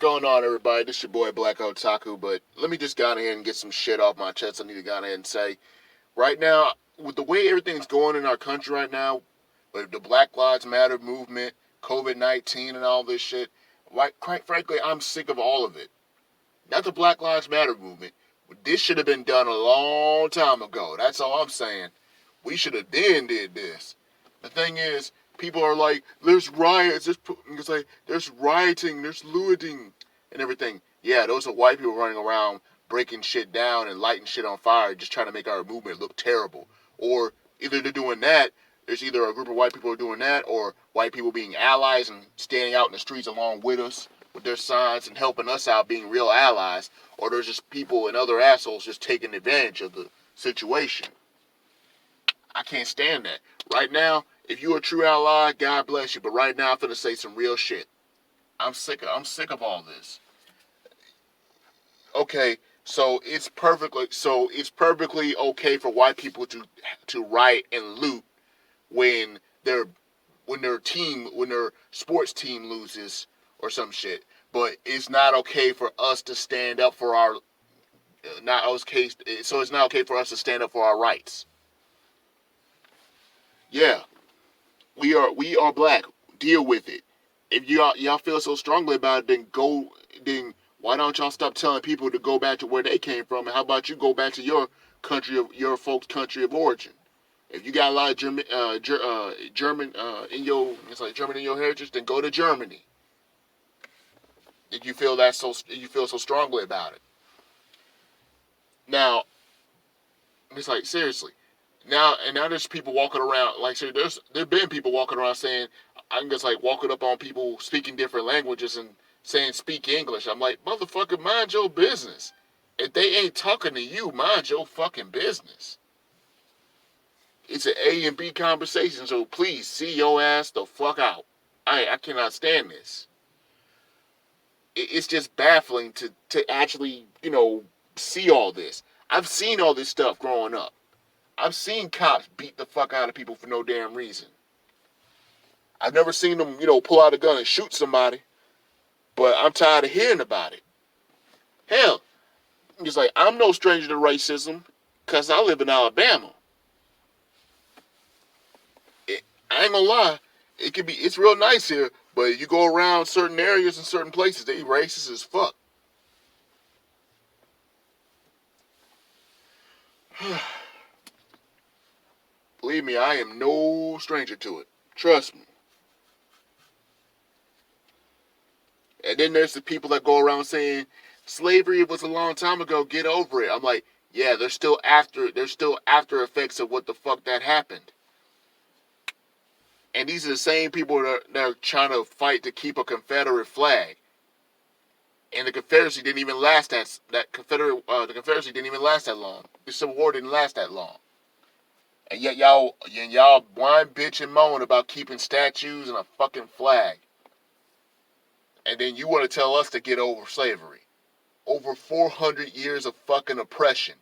going on, everybody? This your boy Black Otaku, but let me just go ahead and get some shit off my chest. I need to go ahead and say, right now, with the way everything's going in our country right now, with the Black Lives Matter movement, COVID-19 and all this shit, quite frankly, I'm sick of all of it. Not the Black Lives Matter movement. This should have been done a long time ago. That's all I'm saying. We should have then did this. The thing is, people are like, there's riots, there's rioting, there's looting, and everything. Yeah, those are white people running around breaking shit down and lighting shit on fire, just trying to make our movement look terrible. Or either they're doing that, there's either a group of white people who are doing that, or white people being allies and standing out in the streets along with us with their signs and helping us out being real allies, or there's just people and other assholes just taking advantage of the situation. I can't stand that. Right now, if you're a true ally, God bless you. But right now, I'm finna say some real shit. I'm sick of all this. Okay, so it's perfectly okay for white people to riot and loot when their sports team loses or some shit. But it's not okay for us to stand up for our so it's not okay for us to stand up for our rights. Yeah, we are black. Deal with it. If y'all feel so strongly about it, then why don't y'all stop telling people to go back to where they came from? And how about you go back to your folks' country of origin? If you got a lot of German in your German in your heritage, then go to Germany. If you feel so strongly about it. Now, it's like seriously. Now there's people walking around there's been people walking around saying I'm just like walking up on people speaking different languages and saying speak English. I'm like, motherfucker, mind your business. If they ain't talking to you, mind your fucking business. It's an A and B conversation, so please see your ass the fuck out. I cannot stand this. It's just baffling to actually, see all this. I've seen all this stuff growing up. I've seen cops beat the fuck out of people for no damn reason. I've never seen them, pull out a gun and shoot somebody, but I'm tired of hearing about it. Hell, it's like, I'm no stranger to racism because I live in Alabama. I ain't gonna lie, it's real nice here, but you go around certain areas and certain places, they racist as fuck. Believe me, I am no stranger to it. Trust me. And then there's the people that go around saying slavery was a long time ago, get over it. I'm like, yeah, there's still after effects of what the fuck that happened. And these are the same people that are trying to fight to keep a Confederate flag. And the Confederacy didn't even last the Confederacy didn't even last that long. The Civil War didn't last that long. And yet y'all whine, bitch, and moan about keeping statues and a fucking flag. And then you want to tell us to get over slavery. Over 400 years of fucking oppression.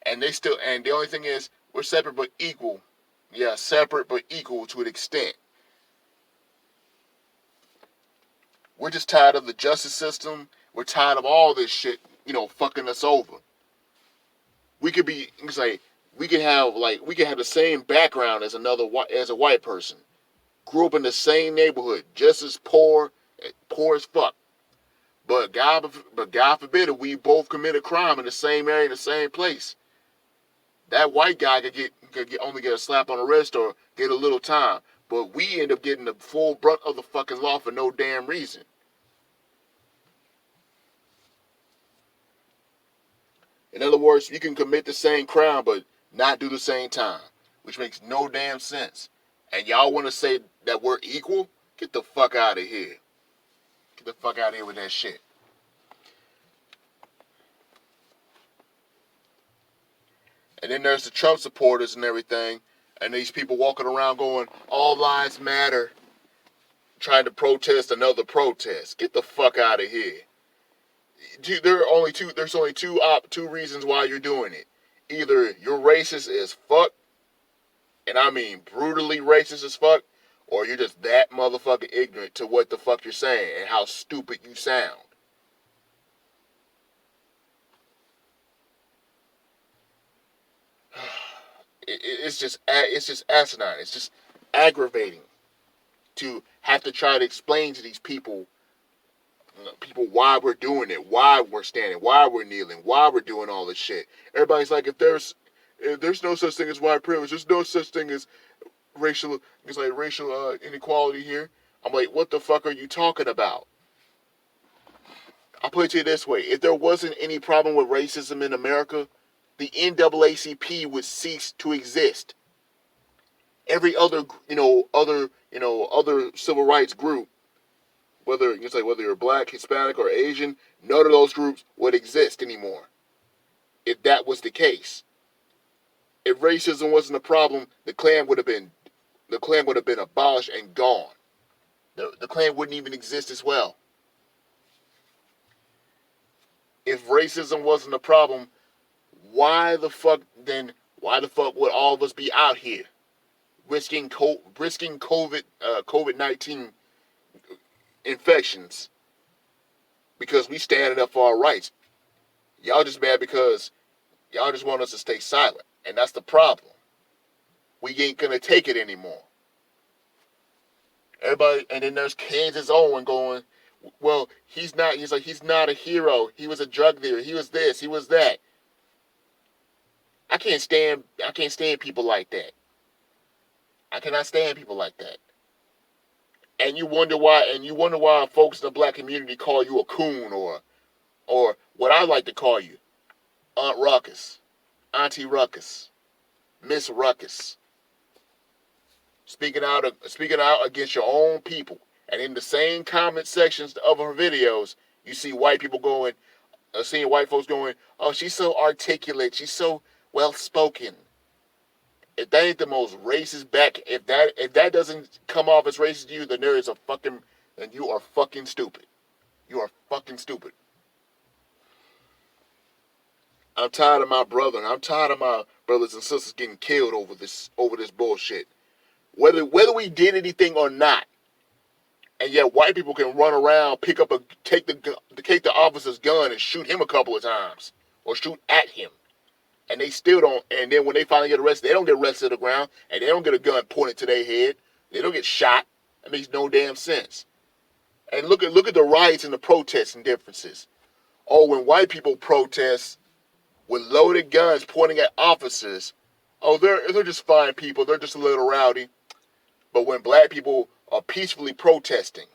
And the only thing is, we're separate but equal. Yeah, separate but equal to an extent. We're just tired of the justice system. We're tired of all this shit, fucking us over. We could have the same background as a white person. Grew up in the same neighborhood, just as poor as fuck. But God forbid if we both commit a crime in the same area, in the same place. That white guy could only get a slap on the wrist or get a little time. But we end up getting the full brunt of the fucking law for no damn reason. In other words, you can commit the same crime but not do the same time. Which makes no damn sense. And y'all want to say that we're equal? Get the fuck out of here. Get the fuck out of here with that shit. And then there's the Trump supporters and everything. And these people walking around going, all lives matter. Trying to protest another protest. Get the fuck out of here. There's only two reasons why you're doing it. Either you're racist as fuck, and I mean brutally racist as fuck, or you're just that motherfucking ignorant to what the fuck you're saying and how stupid you sound. It's just asinine. It's just aggravating to have to try to explain to these people why we're doing it, why we're standing, why we're kneeling, why we're doing all this shit. Everybody's like, if there's no such thing as white privilege, there's no such thing as racial inequality here. I'm like, what the fuck are you talking about? I'll put it to you this way: if there wasn't any problem with racism in America, the NAACP would cease to exist. Every other civil rights group, whether you're black, Hispanic, or Asian, none of those groups would exist anymore. If that was the case, if racism wasn't a problem, the Klan would have been abolished and gone. The Klan wouldn't even exist as well. If racism wasn't a problem, why the fuck would all of us be out here risking COVID-19 infections because we standing up for our rights? Y'all just mad because y'all just want us to stay silent, and that's the problem. We ain't gonna take it anymore. Everybody, and then there's Kansas Owen going, well, he's not a hero. He was a drug dealer. He was this. He was that. I can't stand people like that. I cannot stand people like that. And you wonder why folks in the black community call you a coon or what I like to call you, Aunt Ruckus, Auntie Ruckus, Miss Ruckus. Speaking out against your own people. And in the same comment sections of her videos, you see white people seeing white folks going, oh, she's so articulate, she's so well spoken. If that ain't the most racist if that doesn't come off as racist to you, then you are fucking stupid. You are fucking stupid. I'm tired of my brother, and I'm tired of my brothers and sisters getting killed over this bullshit. Whether we did anything or not. And yet white people can run around, take the officer's gun and shoot him a couple of times. Or shoot at him. And they still don't, and then when they finally get arrested, they don't get arrested to the ground, and they don't get a gun pointed to their head. They don't get shot. That makes no damn sense. And look at the riots and the protests and differences. Oh, when white people protest with loaded guns pointing at officers, oh, they're just fine people. They're just a little rowdy. But when black people are peacefully protesting,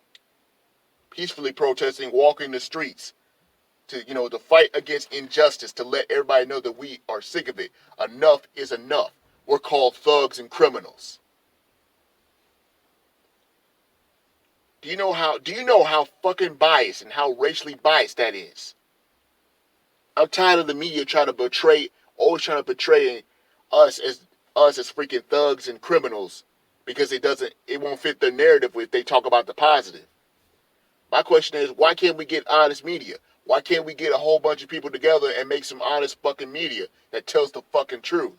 walking the streets to fight against injustice, to let everybody know that we are sick of it. Enough is enough. We're called thugs and criminals. Do you know how fucking biased and how racially biased that is? I'm tired of the media always trying to portray us as freaking thugs and criminals because it won't fit their narrative if they talk about the positive. My question is, why can't we get honest media? Why can't we get a whole bunch of people together and make some honest fucking media that tells the fucking truth?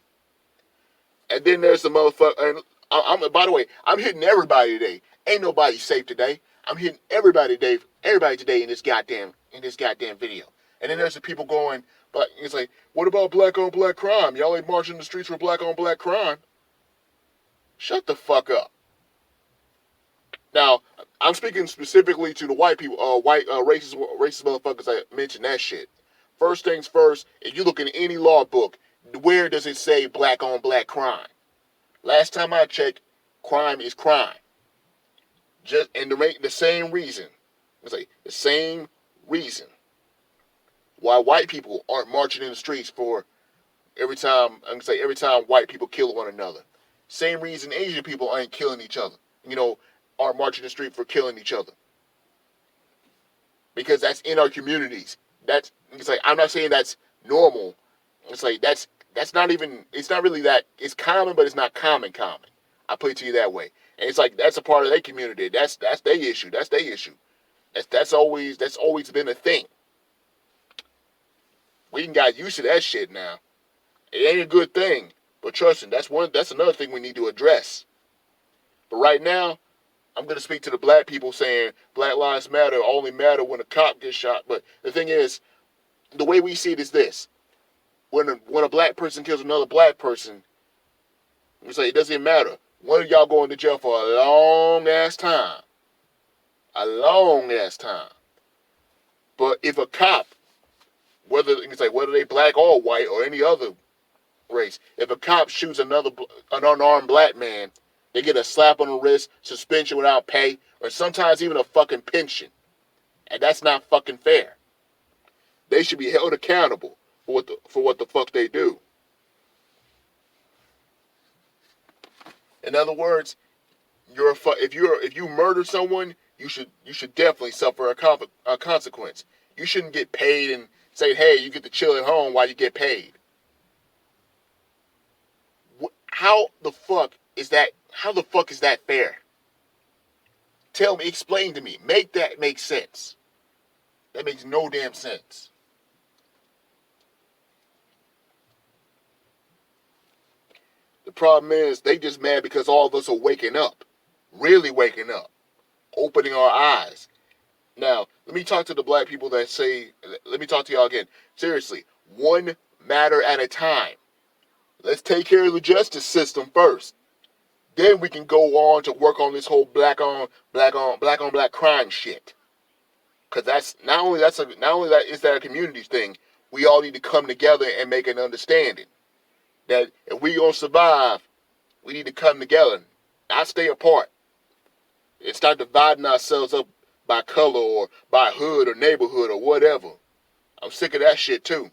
And then there's the motherfucker. And by the way, I'm hitting everybody today. Ain't nobody safe today. I'm hitting everybody today in this goddamn video. And then there's the people going, but it's like, what about black on black crime? Y'all ain't marching the streets for black on black crime. Shut the fuck up. Now, I'm speaking specifically to the white people, racist motherfuckers that mentioned that shit. First things first, if you look in any law book, where does it say black on black crime? Last time I checked, crime is crime. And the same reason. The same reason why white people aren't marching in the streets for every time white people kill one another. Same reason Asian people ain't killing each other. Aren't marching the street for killing each other. Because that's in our communities. I'm not saying that's normal. That's not even, it's not really that, it's common, but it's not common. I put it to you that way. And that's a part of their community. That's their issue. That's always been a thing. We done got used to that shit now. It ain't a good thing. But trust me, that's another thing we need to address. But right now, I'm going to speak to the black people saying Black Lives Matter only matter when a cop gets shot. But the thing is, the way we see it is this. When a black person kills another black person, we say it doesn't matter. One of y'all going to jail for a long ass time. A long ass time. But if a cop, whether they black or white or any other race, if a cop shoots an unarmed black man, they get a slap on the wrist, suspension without pay, or sometimes even a fucking pension. And that's not fucking fair. They should be held accountable for what the fuck they do. In other words, if you murder someone, you should definitely suffer a consequence. You shouldn't get paid and say, hey, you get to chill at home while you get paid. How the fuck is that? How the fuck is that fair? Tell me, explain to me. Make that make sense. That makes no damn sense. The problem is they just mad because all of us are waking up. Really waking up. Opening our eyes. Now, let me talk to the black people that say, let me talk to y'all again. Seriously, one matter at a time. Let's take care of the justice system first. Then we can go on to work on this whole black on black crime shit. Cause that's not only that is that a community thing. We all need to come together and make an understanding that if we gonna survive, we need to come together, not stay apart, and start dividing ourselves up by color or by hood or neighborhood or whatever. I'm sick of that shit too.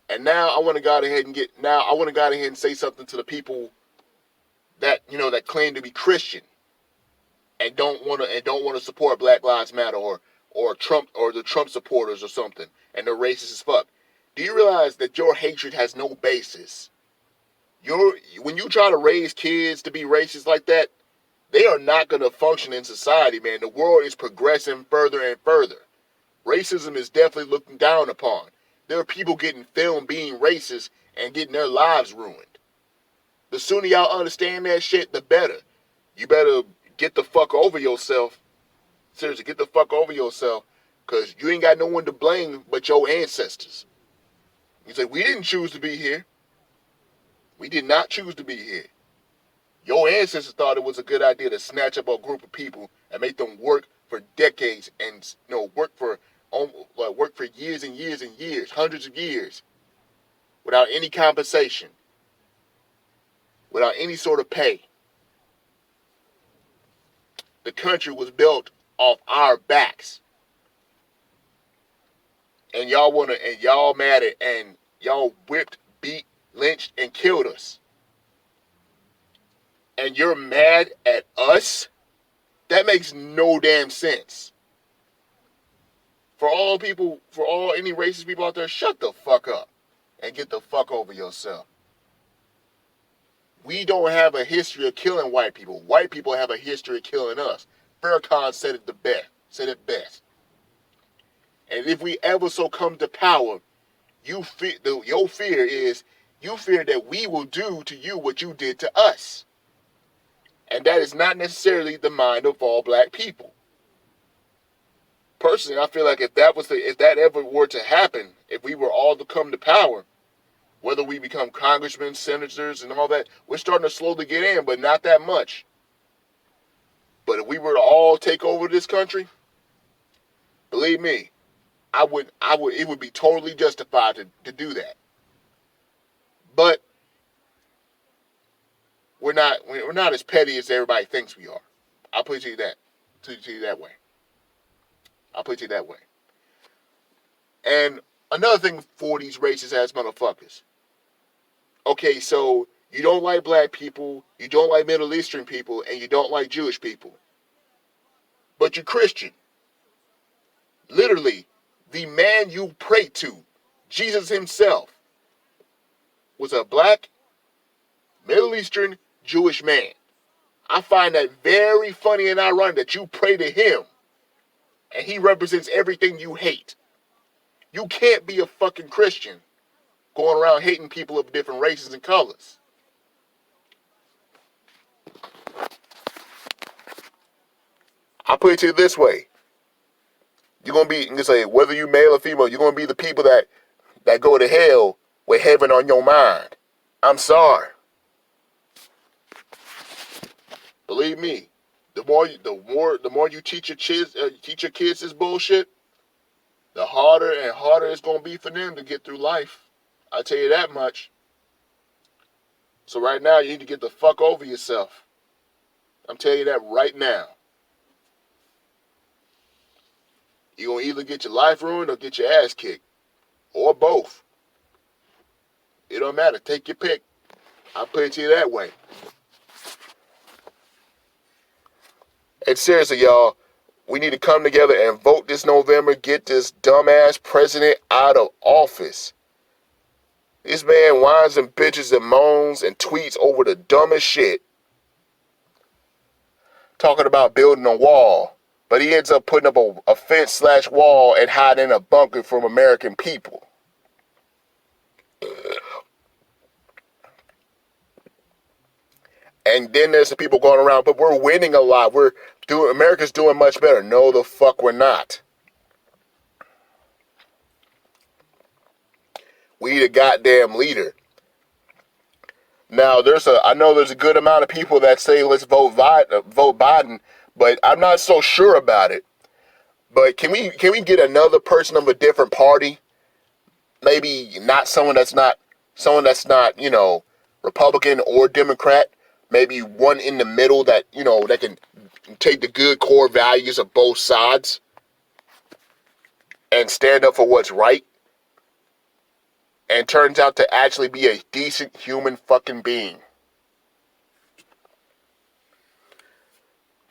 And now I want to go ahead and say something to the people that that claim to be Christian and don't want to support Black Lives Matter or Trump or the Trump supporters or something, and they're racist as fuck. Do you realize that your hatred has no basis? When you try to raise kids to be racist like that, they are not going to function in society, man. The world is progressing further and further. Racism is definitely looked down upon. There are people getting filmed being racist and getting their lives ruined. The sooner y'all understand that shit, the better. You better get the fuck over yourself. Seriously, get the fuck over yourself, because you ain't got no one to blame but your ancestors. You say, we didn't choose to be here. We did not choose to be here. Your ancestors thought it was a good idea to snatch up a group of people and make them work for decades and work for years and years and years, hundreds of years, without any compensation, without any sort of pay. The country was built off our backs. And y'all mad at, and y'all whipped, beat, lynched, and killed us. And you're mad at us? That makes no damn sense. For all any racist people out there, shut the fuck up and get the fuck over yourself. We don't have a history of killing white people. White people have a history of killing us. Farrakhan said it best. And if we ever so come to power, your fear is you fear that we will do to you what you did to us. And that is not necessarily the mind of all black people. Personally, I feel like if that ever were to happen, if we were all to come to power, whether we become congressmen, senators, and all that, we're starting to slowly get in, but not that much. But if we were to all take over this country, believe me, it would be totally justified to do that. But we're not as petty as everybody thinks we are. I'll put it to you that way. I'll put it that way. And another thing for these racist ass motherfuckers. Okay, so you don't like black people, you don't like Middle Eastern people, and you don't like Jewish people. But you're Christian. Literally, the man you pray to, Jesus himself, was a black, Middle Eastern, Jewish man. I find that very funny and ironic that you pray to him and he represents everything you hate. You can't be a fucking Christian going around hating people of different races and colors. I put it to you this way. You're going to be, you say, whether you male or female, you're going to be the people that go to hell with heaven on your mind. I'm sorry. Believe me, the more you teach your kids this bullshit, the harder and harder it's going to be for them to get through life. I tell you that much. So right now, you need to get the fuck over yourself. I'm telling you that right now. You're going to either get your life ruined or get your ass kicked. Or both. It don't matter. Take your pick. I'll put it to you that way. And seriously, y'all, we need to come together and vote this November. Get this dumbass president out of office. This man whines and bitches and moans and tweets over the dumbest shit. Talking about building a wall. But he ends up putting up a fence/wall and hiding in a bunker from American people. And then there's the people going around, but we're winning a lot. America's doing much better. No, the fuck we're not. We need a goddamn leader. Now, I know there's a good amount of people that say let's vote Biden, but I'm not so sure about it. But can we get another person of a different party? Maybe not someone that's not, Republican or Democrat. Maybe one in the middle that can take the good core values of both sides and stand up for what's right. And turns out to actually be a decent human fucking being.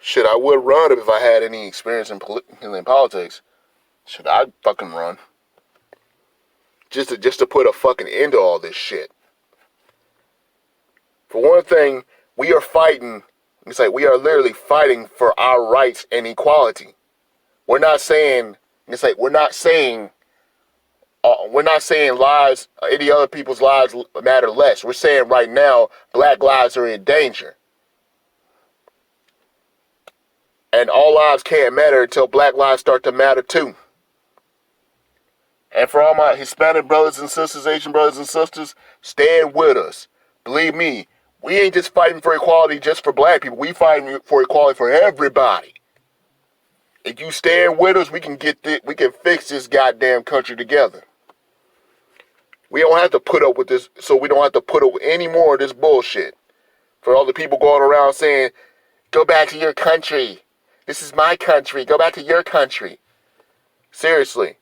Shit, I would run if I had any experience in politics. Should I fucking run? Just to put a fucking end to all this shit. For one thing, we are fighting. It's like we are literally fighting for our rights and equality. We're not saying lives, any other people's lives matter less. We're saying right now, black lives are in danger. And all lives can't matter until black lives start to matter too. And for all my Hispanic brothers and sisters, Asian brothers and sisters, stand with us. Believe me, we ain't just fighting for equality just for black people. We fighting for equality for everybody. If you stand with us, we can fix this goddamn country together. We don't have to put up with this, so we don't have to put up with any more of this bullshit. For all the people going around saying, go back to your country. This is my country. Go back to your country. Seriously.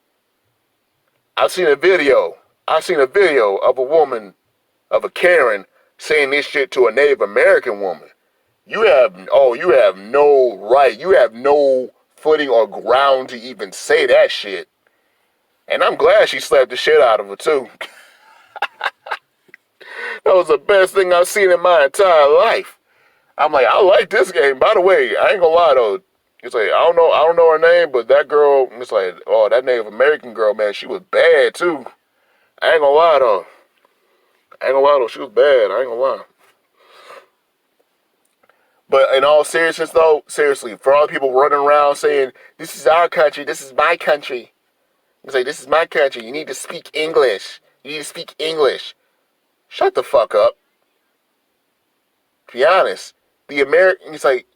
I've seen a video of a woman, of a Karen, saying this shit to a Native American woman. You have no right. You have no footing or ground to even say that shit. And I'm glad she slapped the shit out of her too. That was the best thing I've seen in my entire life. I'm like, I like this game. By the way, I ain't gonna lie though. It's like, I don't know her name, but that girl, it's like, oh, that Native American girl, man, she was bad too. I ain't gonna lie though. She was bad. I ain't gonna lie. But in all seriousness though, seriously, for all the people running around saying, this is our country, this is my country. It's like, this is my country. You need to speak English. Shut the fuck up. To be honest, it's like,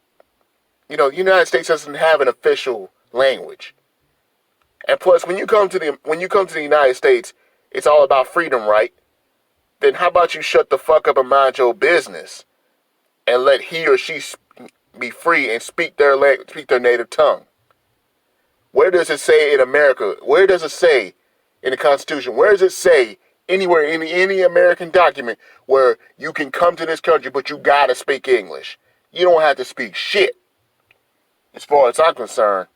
the United States doesn't have an official language. And plus, when you come to the United States, it's all about freedom, right? Then how about you shut the fuck up and mind your business, and let he or she be free and speak their native tongue? Where does it say in America? Where does it say in the Constitution? Where does it say anywhere in any American document where you can come to this country, but you gotta speak English? You don't have to speak shit, as far as I'm concerned.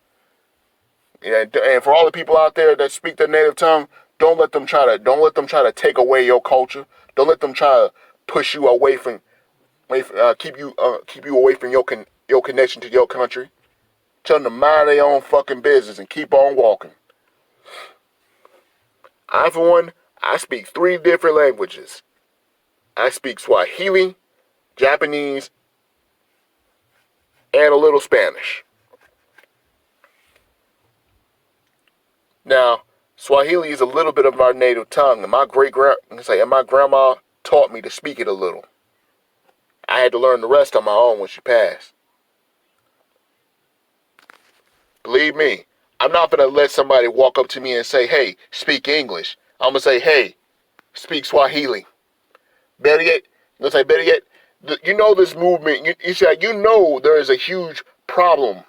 And for all the people out there that speak their native tongue, don't let them try to take away your culture. Don't let them try to push you away from, keep you away from your connection to your country. Tell them to mind their own fucking business and keep on walking. For one, I speak 3 different languages. I speak Swahili, Japanese, and a little Spanish. Now, Swahili is a little bit of my native tongue, and my grandma taught me to speak it a little. I had to learn the rest on my own when she passed. Believe me, I'm not going to let somebody walk up to me and say, hey, speak English. I'm going to say, hey, speak Swahili. Better yet, you know this movement, you know there is a huge problem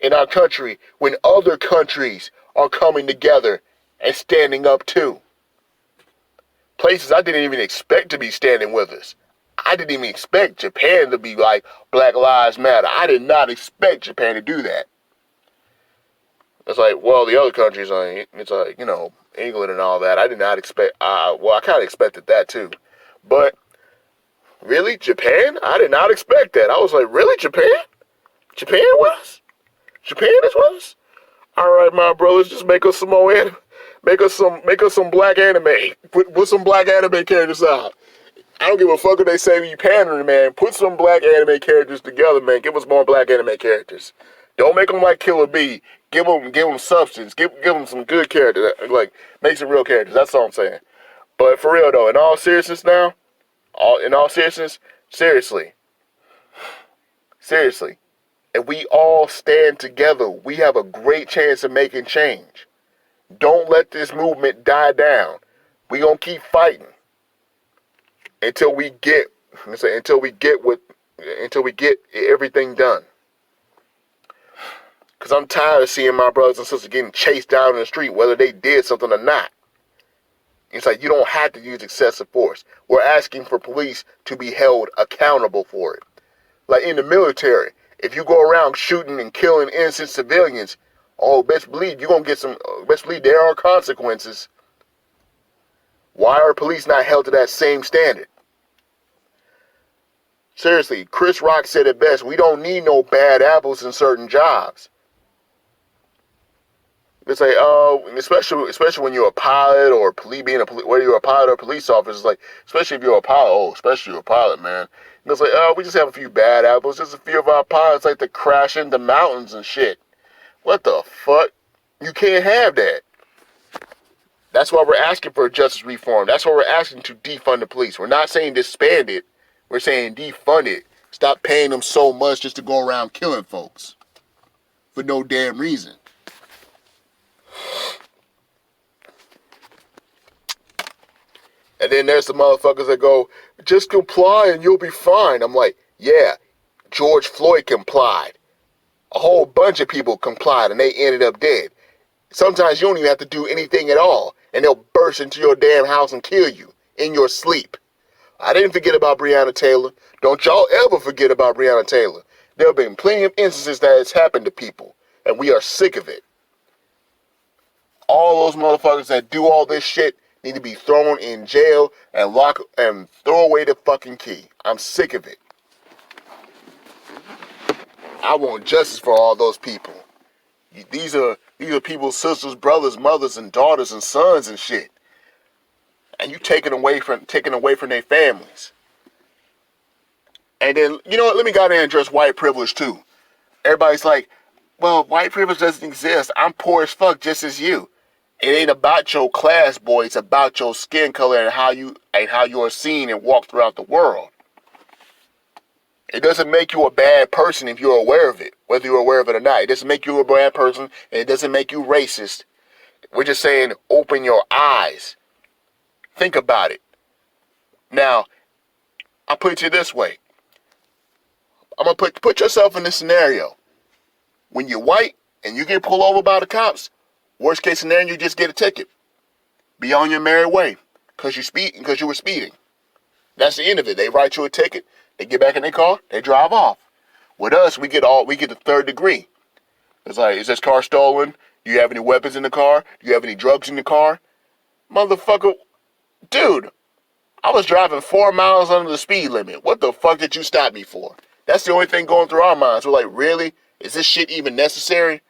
in our country when other countries are coming together and standing up too. Places I didn't even expect to be standing with us. I didn't even expect Japan to be like Black Lives Matter. I did not expect Japan to do that. It's like, well, the other countries, it's like, England and all that. I did not expect, I kind of expected that too. But, really? Japan? I did not expect that. I was like, really? Japan? Japan with us? Japan is with us? All right, my brothers, just make us some more anime. Make us some black anime. Put some black anime characters out. I don't give a fuck if they say you pandering, man. Put some black anime characters together, man. Give us more black anime characters. Don't make them like Killer Bee. Give them substance. Give them some good characters. Like, make some real characters. That's all I'm saying. But for real though, in all seriousness now, seriously, if we all stand together, we have a great chance of making change. Don't let this movement die down. We gonna keep fighting until we get everything done. Because I'm tired of seeing my brothers and sisters getting chased down in the street, whether they did something or not. It's like, you don't have to use excessive force. We're asking for police to be held accountable for it. Like in the military, if you go around shooting and killing innocent civilians, best believe there are consequences. Why are police not held to that same standard? Seriously, Chris Rock said it best. We don't need no bad apples in certain jobs. It's like, especially when you're a pilot or whether you're a pilot or police officer, it's like, especially if you're a pilot, especially you're a pilot, man. And it's like, we just have a few bad apples. Just a few of our pilots like to crash into mountains and shit. What the fuck? You can't have that. That's why we're asking for justice reform. That's why we're asking to defund the police. We're not saying disband it. We're saying defund it. Stop paying them so much just to go around killing folks for no damn reason. And then there's the motherfuckers that go, just comply and you'll be fine. I'm like, yeah, George Floyd complied. A whole bunch of people complied and they ended up dead. Sometimes you don't even have to do anything at all, and they'll burst into your damn house and kill you in your sleep. I didn't forget about Breonna Taylor. Don't y'all ever forget about Breonna Taylor. There have been plenty of instances that it's happened to people, and we are sick of it. All those motherfuckers that do all this shit need to be thrown in jail and throw away the fucking key. I'm sick of it. I want justice for all those people. These are people's sisters, brothers, mothers, and daughters and sons and shit. And you taking away from their families. And then, you know what, let me go ahead and address white privilege too. Everybody's like, well, white privilege doesn't exist. I'm poor as fuck just as you. It ain't about your class, boy. It's about your skin color and how you are seen and walk throughout the world. It doesn't make you a bad person if you're aware of it, whether you're aware of it or not. It doesn't make you a bad person, and it doesn't make you racist. We're just saying, open your eyes. Think about it. Now, I'll put it to you this way. I'm going to put yourself in this scenario. When you're white and you get pulled over by the cops, worst case scenario, you just get a ticket. Be on your merry way because you were speeding. That's the end of it. They write you a ticket. They get back in their car. They drive off. With us, we get the third degree. It's like, is this car stolen? Do you have any weapons in the car? Do you have any drugs in the car? Motherfucker, dude, I was driving 4 miles under the speed limit. What the fuck did you stop me for? That's the only thing going through our minds. We're like, really? Is this shit even necessary?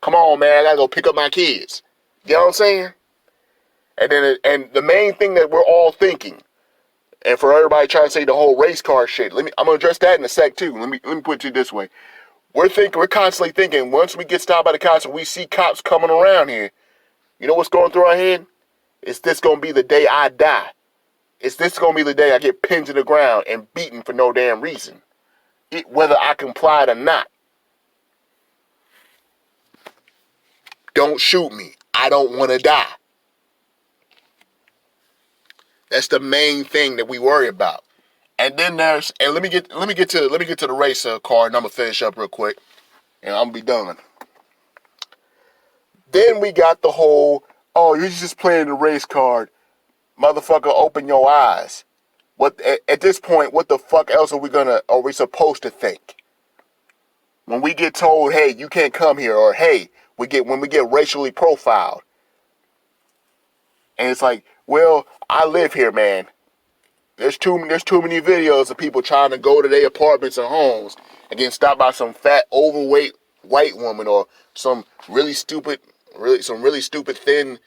Come on, man. I gotta go pick up my kids. You know what I'm saying? And the main thing that we're all thinking, and for everybody trying to say the whole race car shit, I'm gonna address that in a sec too. Let me put it to you this way. We're constantly thinking, once we get stopped by the cops and we see cops coming around here, you know what's going through our head? Is this gonna be the day I die? Is this gonna be the day I get pinned to the ground and beaten for no damn reason? Whether I complied or not. Don't shoot me. I don't want to die. That's the main thing that we worry about. And then let me get to the race card, and I'm gonna finish up real quick, and I'm gonna be done. Then we got the whole, oh, you're just playing the race card, motherfucker. Open your eyes. What at this point? What the fuck else are we supposed to think? When we get told, hey, you can't come here, or hey, when we get racially profiled, and it's like, well, I live here, man. There's too many videos of people trying to go to their apartments and homes and getting stopped by some fat, overweight white woman or some really stupid thin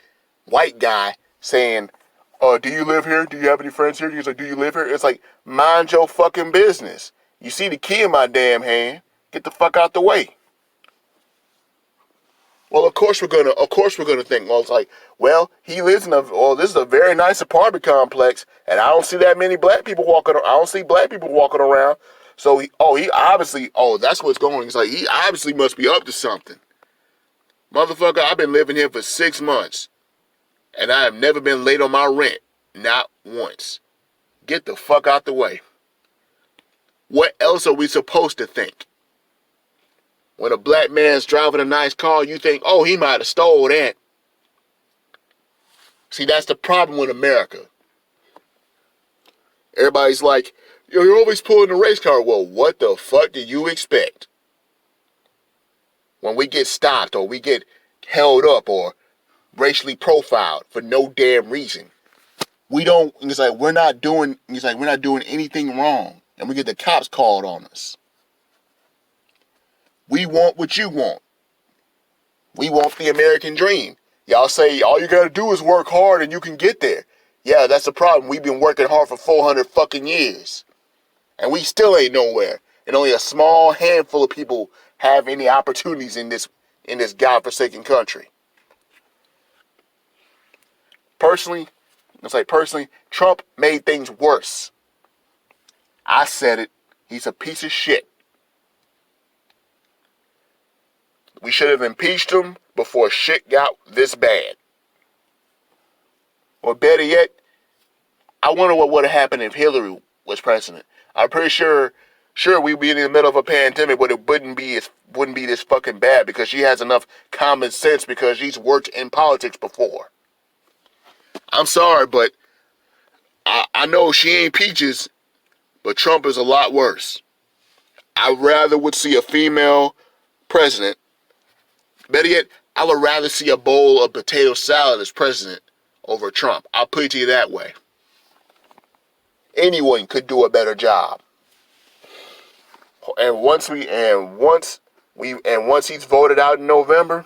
white guy saying, do you live here? Do you have any friends here? He's like, do you live here? It's like, mind your fucking business. You see the key in my damn hand. Get the fuck out the way. Well, of course we're gonna think. Well, it's like, well, this is a very nice apartment complex, and I don't see that many black people walking. I don't see black people walking around. So he obviously, that's what's going on. It's like, he obviously must be up to something. Motherfucker, I've been living here for 6 months, and I have never been late on my rent, not once. Get the fuck out the way. What else are we supposed to think? When a black man's driving a nice car, you think, oh, he might have stole that. See, that's the problem with America. Everybody's like, you're always pulling a race car. Well, what the fuck do you expect? When we get stopped or we get held up or racially profiled for no damn reason, we're not doing anything wrong, and we get the cops called on us. We want what you want. We want the American dream. Y'all say all you gotta do is work hard and you can get there. Yeah, that's the problem. We've been working hard for 400 fucking years. And we still ain't nowhere. And only a small handful of people have any opportunities in this godforsaken country. Personally, Trump made things worse. I said it. He's a piece of shit. We should have impeached him before shit got this bad. Or better yet, I wonder what would have happened if Hillary was president. I'm pretty sure we'd be in the middle of a pandemic, but it wouldn't be this fucking bad because she has enough common sense because she's worked in politics before. I'm sorry, but I know she ain't peaches, but Trump is a lot worse. I rather would see a female president. Better yet, I would rather see a bowl of potato salad as president over Trump. I'll put it to you that way. Anyone could do a better job. And once he's voted out in November,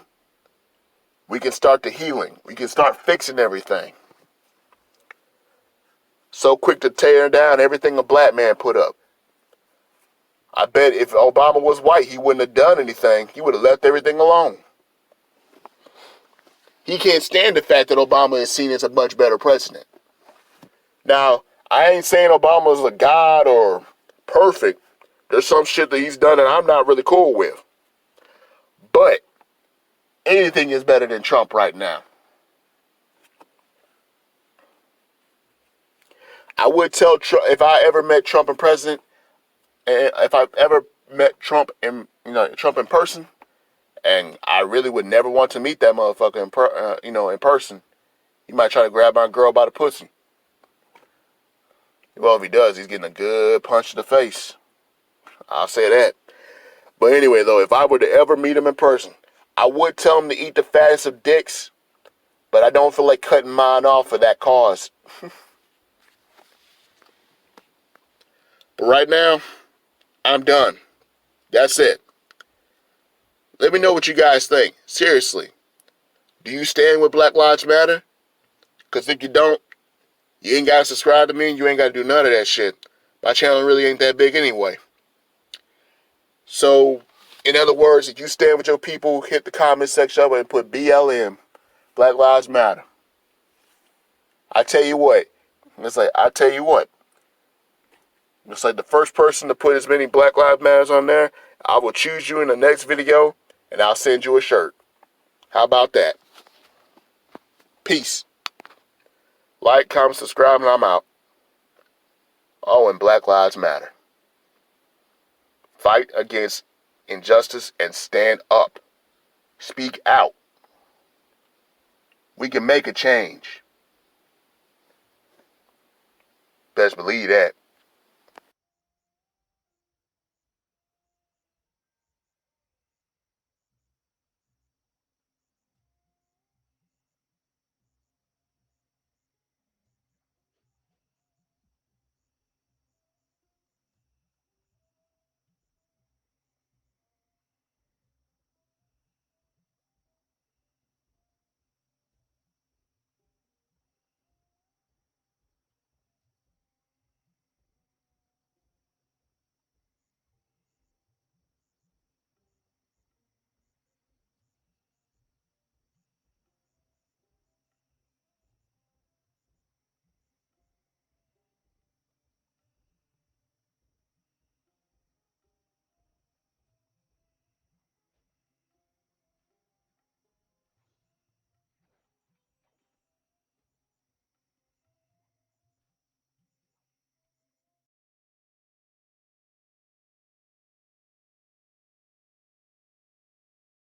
we can start the healing. We can start fixing everything. So quick to tear down everything a black man put up. I bet if Obama was white, he wouldn't have done anything. He would have left everything alone. He can't stand the fact that Obama is seen as a much better president. Now, I ain't saying Obama's a god or perfect. There's some shit that he's done that I'm not really cool with. But anything is better than Trump right now. I would tell Trump, if I ever met Trump in person, and if I ever met Trump in person, and I really would never want to meet that motherfucker in person. He might try to grab my girl by the pussy. Well, if he does, he's getting a good punch to the face. I'll say that. But anyway, though, if I were to ever meet him in person, I would tell him to eat the fattest of dicks, but I don't feel like cutting mine off for that cause. But right now, I'm done. That's it. Let me know what you guys think. Seriously. Do you stand with Black Lives Matter? Because if you don't, you ain't got to subscribe to me. You ain't got to do none of that shit. My channel really ain't that big anyway. So, in other words, if you stand with your people, hit the comment section up and put BLM, Black Lives Matter. I tell you what. It's like, I tell you what. It's like the first person to put as many Black Lives Matters on there, I will choose you in the next video and I'll send you a shirt. How about that? Peace. Like, comment, subscribe, and I'm out. Oh, and Black Lives Matter. Fight against injustice and stand up. Speak out. We can make a change. Best believe that.